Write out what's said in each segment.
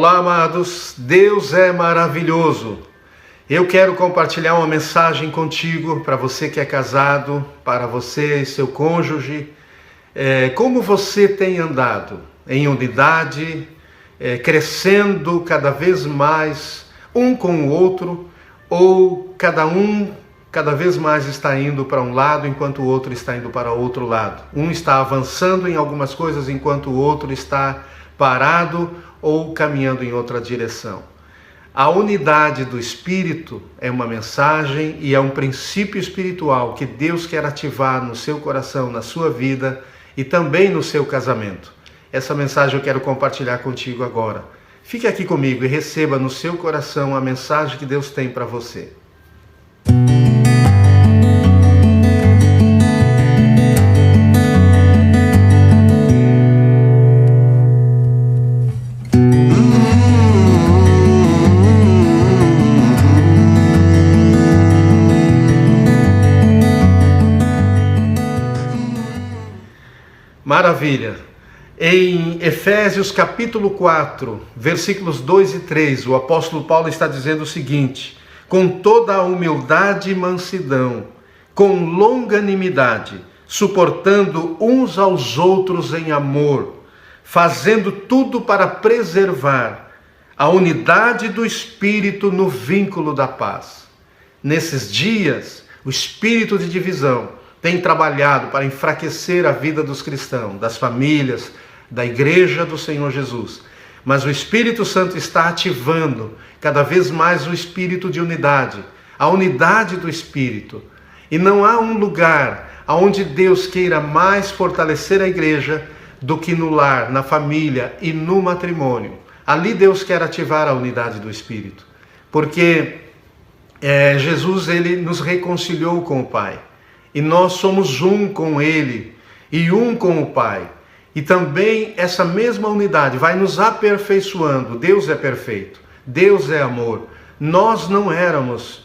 Olá, amados, Deus é maravilhoso. Eu quero compartilhar uma mensagem contigo, para você que é casado, para você e seu cônjuge. Como você tem andado em unidade, crescendo cada vez mais um com o outro, ou cada vez mais está indo para um lado enquanto o outro está indo para outro lado. Um está avançando em algumas coisas enquanto o outro está parado ou caminhando em outra direção. A unidade do Espírito é uma mensagem e é um princípio espiritual que Deus quer ativar no seu coração, na sua vida e também no seu casamento. Essa mensagem eu quero compartilhar contigo agora. Fique aqui comigo e receba no seu coração a mensagem que Deus tem para você. Maravilha! Em Efésios capítulo 4, versículos 2 e 3, o apóstolo Paulo está dizendo o seguinte: com toda a humildade e mansidão, com longanimidade, suportando uns aos outros em amor, fazendo tudo para preservar a unidade do Espírito no vínculo da paz. Nesses dias, o espírito de divisão tem trabalhado para enfraquecer a vida dos cristãos, das famílias, da igreja do Senhor Jesus. Mas o Espírito Santo está ativando cada vez mais o espírito de unidade, a unidade do Espírito. E não há um lugar onde Deus queira mais fortalecer a igreja do que no lar, na família e no matrimônio. Ali Deus quer ativar a unidade do Espírito. Porque Jesus ele nos reconciliou com o Pai. E nós somos um com Ele e um com o Pai. E também essa mesma unidade vai nos aperfeiçoando. Deus é perfeito, Deus é amor. Nós não éramos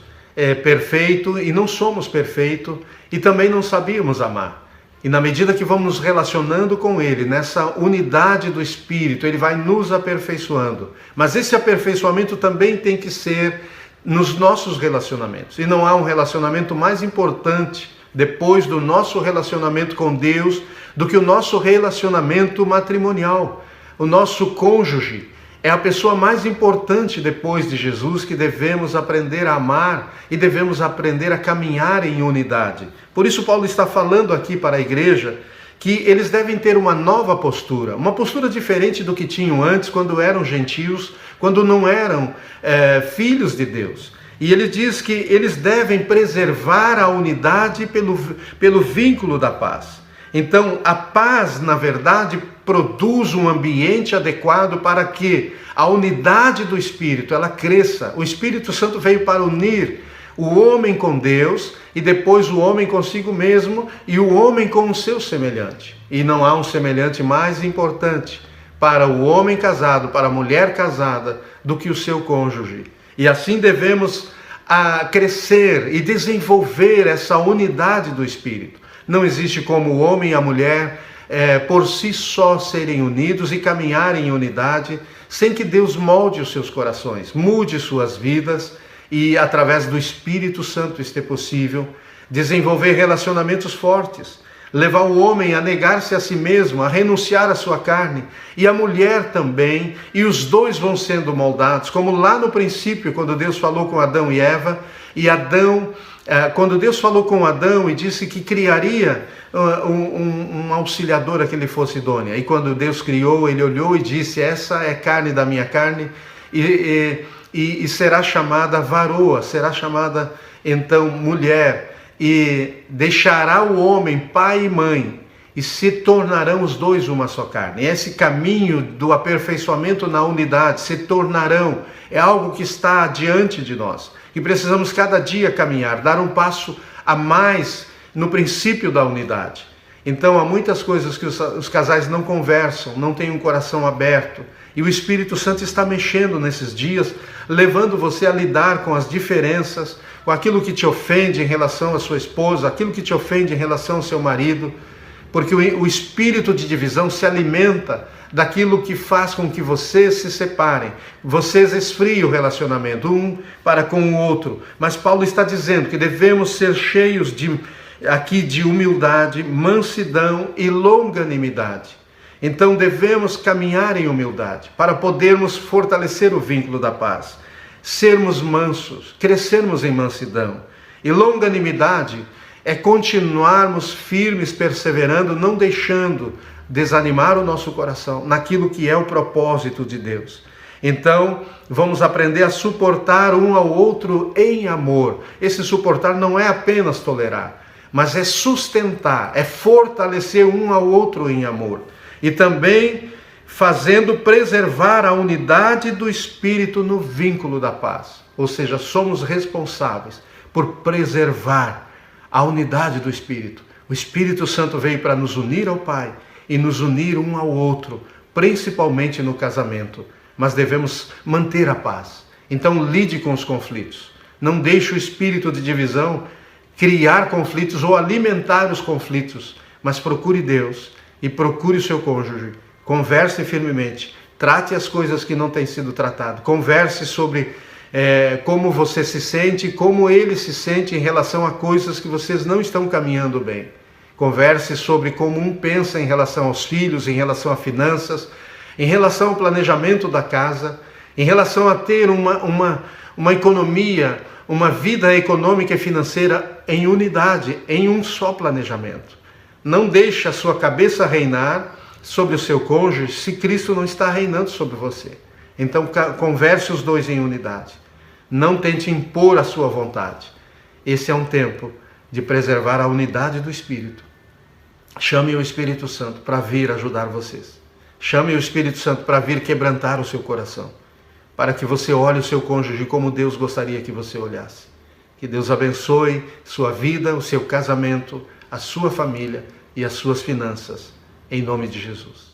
perfeitos e não somos perfeitos e também não sabíamos amar. E na medida que vamos nos relacionando com Ele, nessa unidade do Espírito, Ele vai nos aperfeiçoando. Mas esse aperfeiçoamento também tem que ser nos nossos relacionamentos. E não há um relacionamento mais importante depois do nosso relacionamento com Deus, do que o nosso relacionamento matrimonial. O nosso cônjuge é a pessoa mais importante depois de Jesus, que devemos aprender a amar e devemos aprender a caminhar em unidade. Por isso Paulo está falando aqui para a igreja que eles devem ter uma nova postura, uma postura diferente do que tinham antes, quando eram gentios, quando não eram filhos de Deus. E ele diz que eles devem preservar a unidade pelo vínculo da paz. Então, a paz, na verdade, produz um ambiente adequado para que a unidade do Espírito ela cresça. O Espírito Santo veio para unir o homem com Deus e depois o homem consigo mesmo e o homem com o seu semelhante. E não há um semelhante mais importante para o homem casado, para a mulher casada, do que o seu cônjuge. E assim devemos crescer e desenvolver essa unidade do Espírito. Não existe como o homem e a mulher por si só serem unidos e caminharem em unidade sem que Deus molde os seus corações, mude suas vidas e através do Espírito Santo isto é possível, desenvolver relacionamentos fortes, levar o homem a negar-se a si mesmo, a renunciar à sua carne, e a mulher também, e os dois vão sendo moldados, como lá no princípio, quando Deus falou com Adão e Eva, e quando Deus falou com Adão e disse que criaria um auxiliador a que ele fosse idônea, e quando Deus criou, ele olhou e disse: essa é carne da minha carne, e será chamada varoa, será chamada então mulher, e deixará o homem pai e mãe, e se tornarão os dois uma só carne. E esse caminho do aperfeiçoamento na unidade, se tornarão, é algo que está diante de nós, que precisamos cada dia caminhar, dar um passo a mais no princípio da unidade. Então há muitas coisas que os casais não conversam, não têm um coração aberto, e o Espírito Santo está mexendo nesses dias, levando você a lidar com as diferenças, com aquilo que te ofende em relação à sua esposa, aquilo que te ofende em relação ao seu marido, porque o espírito de divisão se alimenta daquilo que faz com que vocês se separem, vocês esfriem o relacionamento um para com o outro. Mas Paulo está dizendo que devemos ser cheios de humildade, mansidão e longanimidade. Então devemos caminhar em humildade para podermos fortalecer o vínculo da paz, sermos mansos, crescermos em mansidão. E longanimidade é continuarmos firmes, perseverando, não deixando desanimar o nosso coração naquilo que é o propósito de Deus. Então, vamos aprender a suportar um ao outro em amor. Esse suportar não é apenas tolerar, mas é sustentar, é fortalecer um ao outro em amor. E também fazendo preservar a unidade do Espírito no vínculo da paz. Ou seja, somos responsáveis por preservar a unidade do Espírito. O Espírito Santo veio para nos unir ao Pai e nos unir um ao outro, principalmente no casamento. Mas devemos manter a paz. Então lide com os conflitos. Não deixe o espírito de divisão criar conflitos ou alimentar os conflitos, mas procure Deus e procure o seu cônjuge. Converse firmemente. Trate as coisas que não têm sido tratadas. Converse sobre como você se sente, como ele se sente em relação a coisas que vocês não estão caminhando bem. Converse sobre como um pensa em relação aos filhos, em relação a finanças, em relação ao planejamento da casa, em relação a ter uma economia, uma vida econômica e financeira em unidade, em um só planejamento. Não deixe a sua cabeça reinar sobre o seu cônjuge se Cristo não está reinando sobre você. Então converse os dois em unidade. Não tente impor a sua vontade. Esse é um tempo de preservar a unidade do Espírito. Chame o Espírito Santo para vir ajudar vocês. Chame o Espírito Santo para vir quebrantar o seu coração, para que você olhe o seu cônjuge como Deus gostaria que você olhasse. Que Deus abençoe sua vida, o seu casamento, a sua família e as suas finanças, em nome de Jesus.